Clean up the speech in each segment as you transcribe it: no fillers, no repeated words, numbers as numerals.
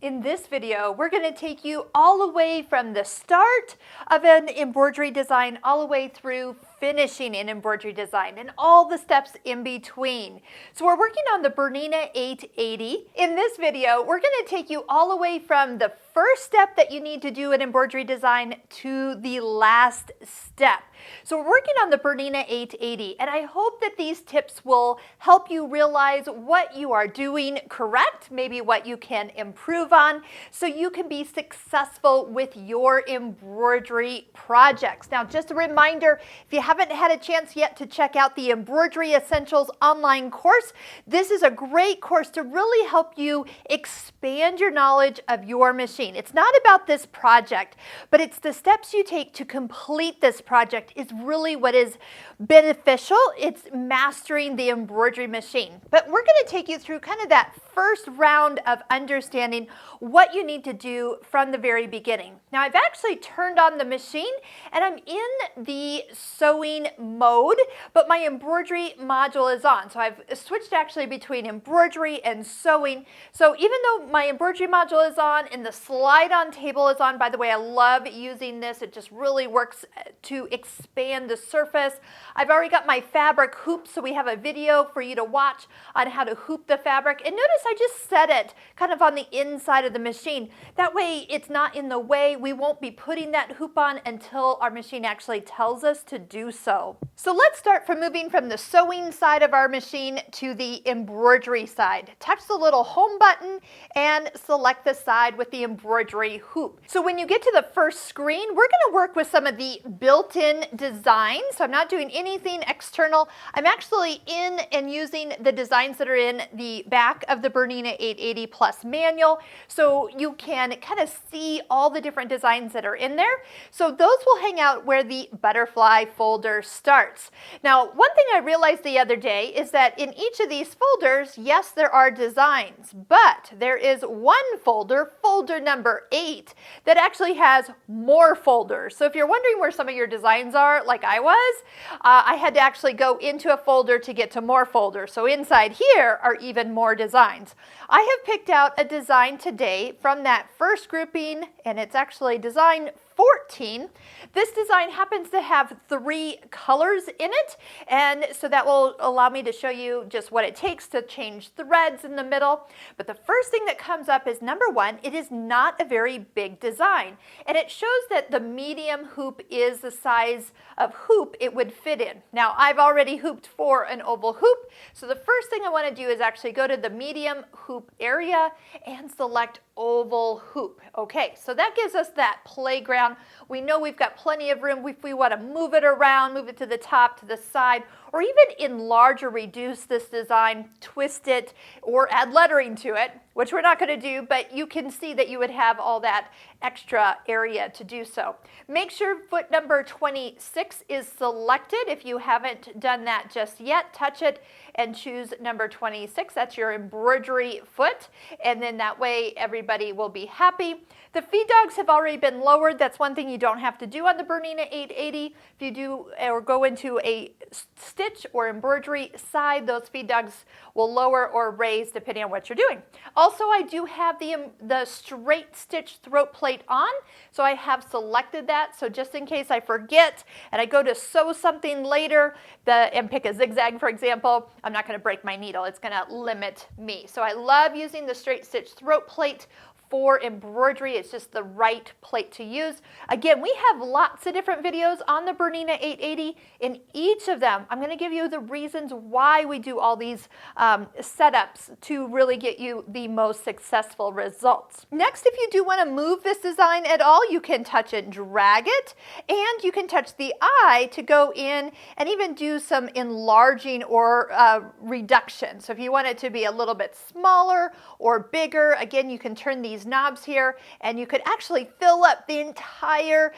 In this video, we're going to take you all the way from the start of an embroidery design all the way through finishing an embroidery design and all the steps in between. So we're working on the Bernina 880. In this video, we're going to take you all the way from the first step that you need to do an embroidery design to the last step. So we're working on the Bernina 880, and I hope that these tips will help you realize what you are doing correct, maybe what you can improve on, so you can be successful with your embroidery projects. Now, just a reminder, if you haven't had a chance yet to check out the Embroidery Essentials online course, this is a great course to really help you expand your knowledge of your machine. It's not about this project, but it's the steps you take to complete this project is really what is beneficial. It's mastering the embroidery machine. But we're going to take you through kind of that first round of understanding what you need to do from the very beginning. Now, I've actually turned on the machine and I'm in the sewing mode, but my embroidery module is on. So I've switched actually between embroidery and sewing. So even though my embroidery module is on and the slide on table is on, by the way, I love using this. It just really works to expand the surface. I've already got my fabric hoop, so we have a video for you to watch on how to hoop the fabric. And notice I just set it kind of on the inside of the machine. That way it's not in the way. We won't be putting that hoop on until our machine actually tells us to do so. So let's start from moving from the sewing side of our machine to the embroidery side. Touch the little home button and select the side with the embroidery hoop. So when you get to the first screen, we're going to work with some of the built-in designs. So I'm not doing anything external. I'm actually in and using the designs that are in the back of the Bernina 880 Plus manual, so you can kind of see all the different designs that are in there. So those will hang out where the butterfly folder starts. Now, one thing I realized the other day is that in each of these folders, yes, there are designs, but there is one folder, folder number 8, that actually has more folders. So if you're wondering where some of your designs are, like I was, I had to actually go into a folder to get to more folders. So inside here are even more designs. I have picked out a design today from that first grouping, and it's actually design 14. This design happens to have 3 colors in it, and so that will allow me to show you just what it takes to change threads in the middle. But the first thing that comes up is number 1, it is not a very big design, and it shows that the medium hoop is the size of hoop it would fit in. Now, I've already hooped for an oval hoop, so the first thing I want to do is actually go to the medium hoop area and select oval hoop. Okay, so that gives us that playground. We know we've got plenty of room if we want to move it around, move it to the top, to the side, or even enlarge or reduce this design, twist it, or add lettering to it, which we're not going to do, but you can see that you would have all that extra area to do so. Make sure foot number 26 is selected. If you haven't done that just yet, touch it and choose number 26. That's your embroidery foot, and then that way everybody will be happy. The feed dogs have already been lowered. That's one thing you don't have to do on the Bernina 880. If you do or go into a stitch or embroidery side, those feed dogs will lower or raise depending on what you're doing. Also, I do have the straight stitch throat plate on, so I have selected that. So just in case I forget and I go to sew something later and pick a zigzag, for example, I'm not going to break my needle. It's going to limit me. So I love using the straight stitch throat plate for embroidery. It's just the right plate to use. Again, we have lots of different videos on the Bernina 880. In each of them, I'm going to give you the reasons why we do all these setups to really get you the most successful results. Next, if you do want to move this design at all, you can touch and drag it, and you can touch the eye to go in and even do some enlarging or reduction. So if you want it to be a little bit smaller or bigger, again, you can turn these knobs here and you could actually fill up the entire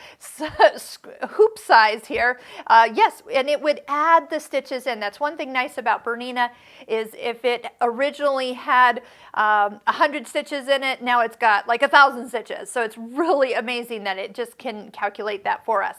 hoop size here. Yes, and it would add the stitches in. That's one thing nice about Bernina is if it originally had 100 stitches in it, now it's got like 1,000 stitches. So it's really amazing that it just can calculate that for us.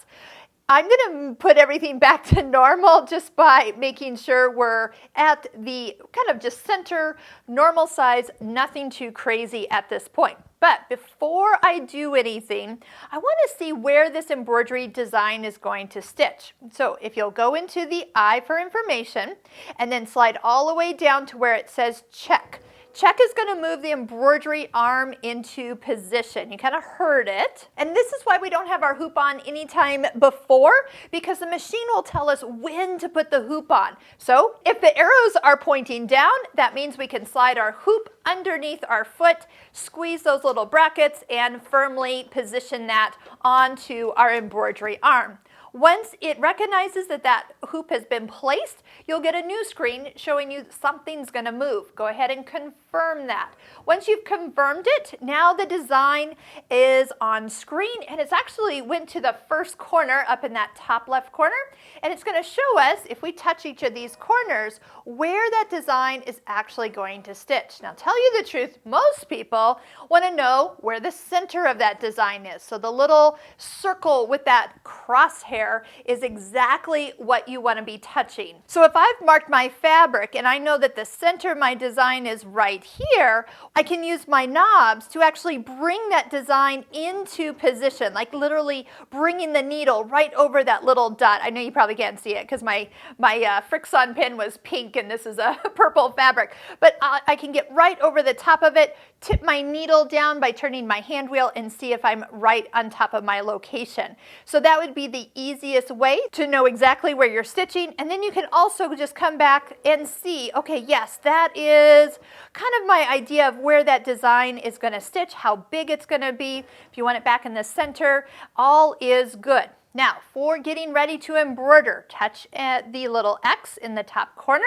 I'm going to put everything back to normal just by making sure we're at the kind of just center, normal size, nothing too crazy at this point. But before I do anything, I want to see where this embroidery design is going to stitch. So if you'll go into the I for information and then slide all the way down to where it says check. Check is going to move the embroidery arm into position. You kind of heard it. And this is why we don't have our hoop on anytime before, because the machine will tell us when to put the hoop on. So if the arrows are pointing down, that means we can slide our hoop underneath our foot, squeeze those little brackets, and firmly position that onto our embroidery arm. Once it recognizes that that hoop has been placed, you'll get a new screen showing you something's going to move. Go ahead and confirm that. Once you've confirmed it, now the design is on screen, and it's actually went to the first corner up in that top left corner, and it's going to show us, if we touch each of these corners, where that design is actually going to stitch. Now, tell you the truth, most people want to know where the center of that design is. So the little circle with that crosshair is exactly what you want to be touching. So if I've marked my fabric and I know that the center of my design is right here, I can use my knobs to actually bring that design into position, like literally bringing the needle right over that little dot. I know you probably can't see it because my Frixion pen was pink and this is a purple fabric, but I can get right over the top of it, tip my needle down by turning my hand wheel and see if I'm right on top of my location. So that would be the easiest way to know exactly where you're stitching, and then you can also just come back and see, okay, yes, that is kind of my idea of where that design is going to stitch, how big it's going to be. If you want it back in the center, all is good. Now, for getting ready to embroider, touch the little X in the top corner,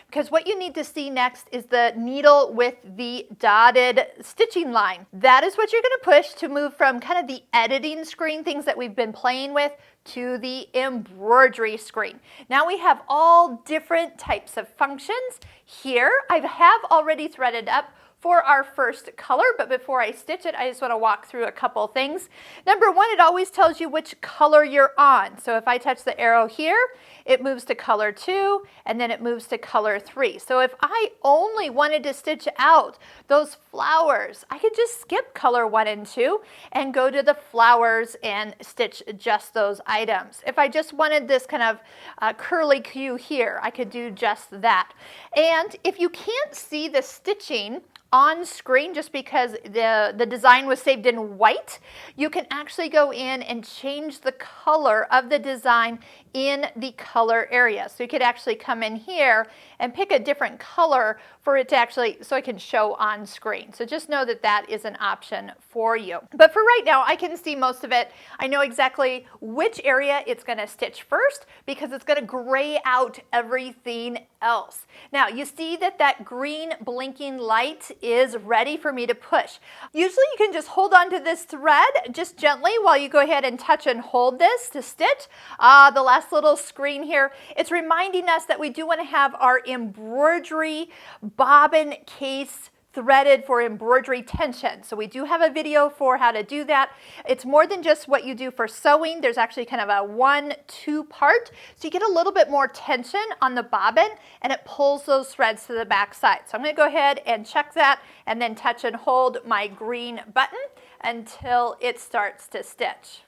because what you need to see next is the needle with the dotted stitching line. That is what you're going to push to move from kind of the editing screen, things that we've been playing with, to the embroidery screen. Now we have all different types of functions. Here, I have already threaded up for our first color, but before I stitch it, I just want to walk through a couple things. Number one, it always tells you which color you're on. So if I touch the arrow here, it moves to color 2, and then it moves to color 3. So if I only wanted to stitch out those flowers, I could just skip color 1 and 2 and go to the flowers and stitch just those items. If I just wanted this kind of curly Q here, I could do just that. And if you can't see the stitching on screen just because the design was saved in white, you can actually go in and change the color of the design in the color area. So you could actually come in here and pick a different color for it to actually, so it can show on screen. So just know that that is an option for you. But for right now, I can see most of it. I know exactly which area it's going to stitch first because it's going to gray out everything else. Now you see that that green blinking light is ready for me to push. Usually you can just hold on to this thread just gently while you go ahead and touch and hold this to stitch. The last little screen here, it's reminding us that we do want to have our embroidery bobbin case threaded for embroidery tension. So we do have a video for how to do that. It's more than just what you do for sewing. There's actually kind of a 1-2 part. So you get a little bit more tension on the bobbin and it pulls those threads to the back side. So I'm going to go ahead and check that and then touch and hold my green button until it starts to stitch.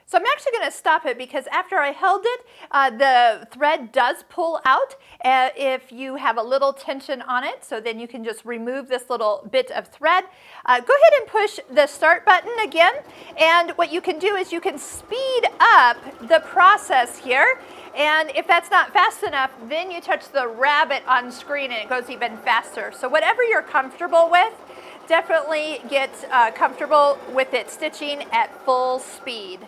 So I'm actually going to stop it because after I held it, the thread does pull out if you have a little tension on it. So then you can just remove this little bit of thread. Go ahead and push the start button again. And what you can do is you can speed up the process here. And if that's not fast enough, then you touch the rabbit on screen and it goes even faster. So whatever you're comfortable with, definitely get comfortable with it stitching at full speed.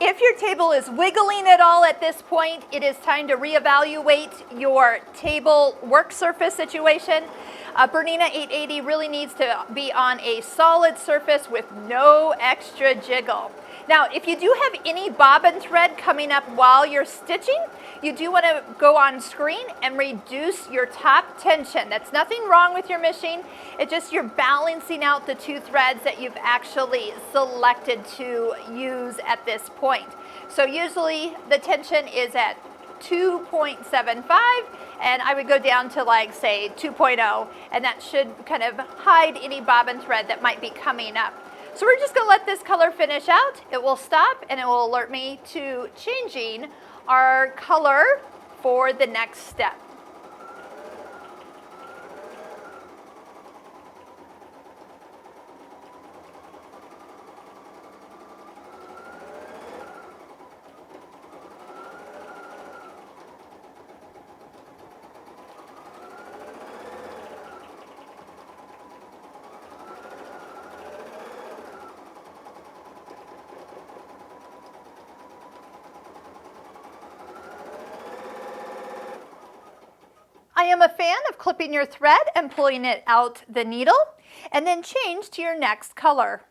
If your table is wiggling at all at this point, it is time to reevaluate your table work surface situation. Bernina 880 really needs to be on a solid surface with no extra jiggle. Now, if you do have any bobbin thread coming up while you're stitching, you do want to go on screen and reduce your top tension. That's nothing wrong with your machine. It's just you're balancing out the two threads that you've actually selected to use at this point. So usually the tension is at 2.75, and I would go down to like say 2.0, and that should kind of hide any bobbin thread that might be coming up. So we're just going to let this color finish out. It will stop and it will alert me to changing our color for the next step. I am a fan of clipping your thread and pulling it out the needle, and then change to your next color.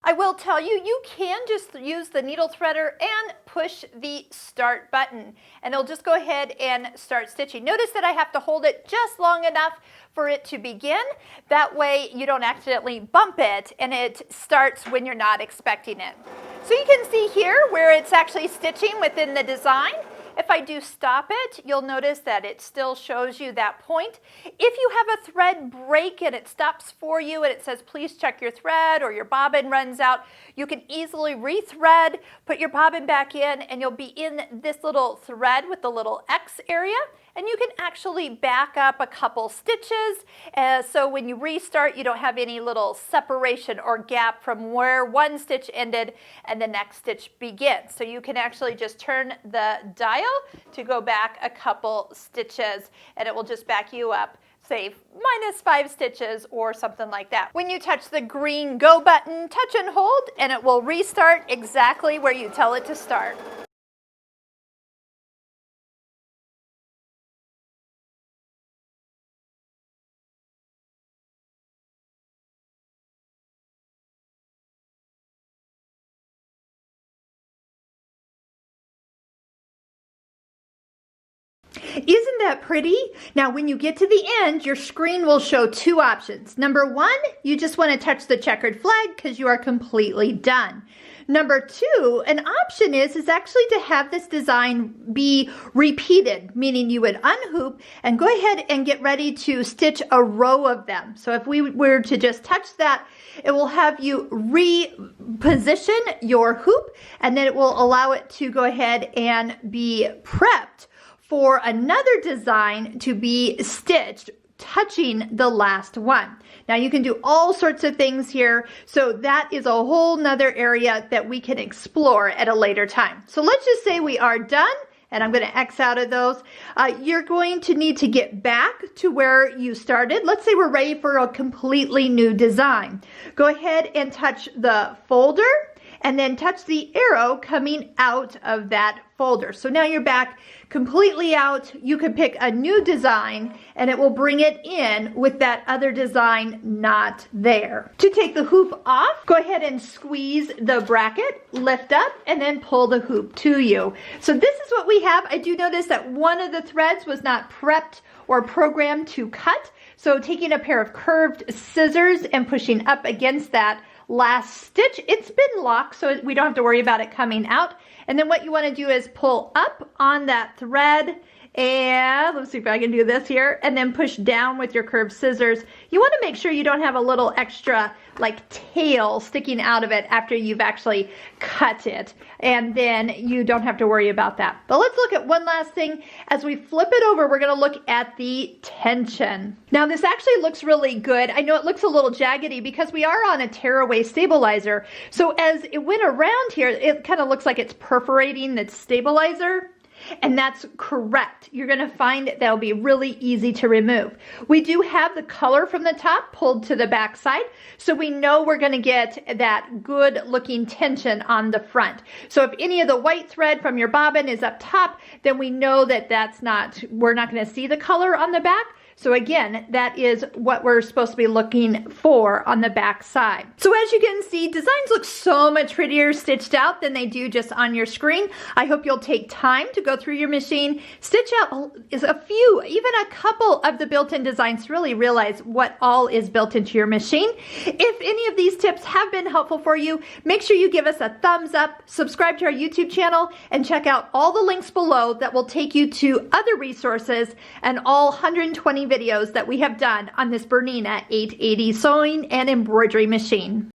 I will tell you, you can just use the needle threader and push the start button, and it'll just go ahead and start stitching. Notice that I have to hold it just long enough for it to begin. That way you don't accidentally bump it and it starts when you're not expecting it. So you can see here where it's actually stitching within the design. If I do stop it, you'll notice that it still shows you that point. If you have a thread break and it stops for you and it says please check your thread, or your bobbin runs out, you can easily rethread, put your bobbin back in, and you'll be in this little thread with the little X area, and you can actually back up a couple stitches, so when you restart you don't have any little separation or gap from where one stitch ended and the next stitch begins. So you can actually just turn the dial to go back a couple stitches, and it will just back you up, say -5 stitches or something like that. When you touch the green go button, touch and hold, and it will restart exactly where you tell it to start. Isn't that pretty? Now when you get to the end, your screen will show two options. Number one, you just want to touch the checkered flag because you are completely done. Number two, an option is actually to have this design be repeated, meaning you would unhoop and go ahead and get ready to stitch a row of them. So if we were to just touch that, it will have you reposition your hoop, and then it will allow it to go ahead and be prepped for another design to be stitched touching the last one. Now you can do all sorts of things here, so that is a whole nother area that we can explore at a later time. So let's just say we are done, and I'm going to X out of those. You're going to need to get back to where you started. Let's say we're ready for a completely new design. Go ahead and touch the folder, and then touch the arrow coming out of that folder. So now you're back completely out. You can pick a new design and it will bring it in with that other design not there. To take the hoop off, go ahead and squeeze the bracket, lift up, and then pull the hoop to you. So this is what we have. I do notice that one of the threads was not prepped or programmed to cut. So taking a pair of curved scissors and pushing up against that last stitch, it's been locked, so we don't have to worry about it coming out. And then what you want to do is pull up on that thread, and let's see if I can do this here, and then push down with your curved scissors. You want to make sure you don't have a little extra like tail sticking out of it after you've actually cut it, and then you don't have to worry about that. But let's look at one last thing. As we flip it over, we're going to look at the tension. Now this actually looks really good. I know it looks a little jaggedy because we are on a tearaway stabilizer, so as it went around here, it kind of looks like it's perforating the stabilizer. And that's correct. You're going to find that'll be really easy to remove. We do have the color from the top pulled to the back side, so we know we're going to get that good looking tension on the front. So if any of the white thread from your bobbin is up top, then we know that we're not going to see the color on the back. So again, that is what we're supposed to be looking for on the back side. So as you can see, designs look so much prettier stitched out than they do just on your screen. I hope you'll take time to go through your machine, stitch out a few, even a couple of the built-in designs to really realize what all is built into your machine. If any of these tips have been helpful for you, make sure you give us a thumbs up, subscribe to our YouTube channel, and check out all the links below that will take you to other resources and all 120 videos that we have done on this Bernina 880 sewing and embroidery machine.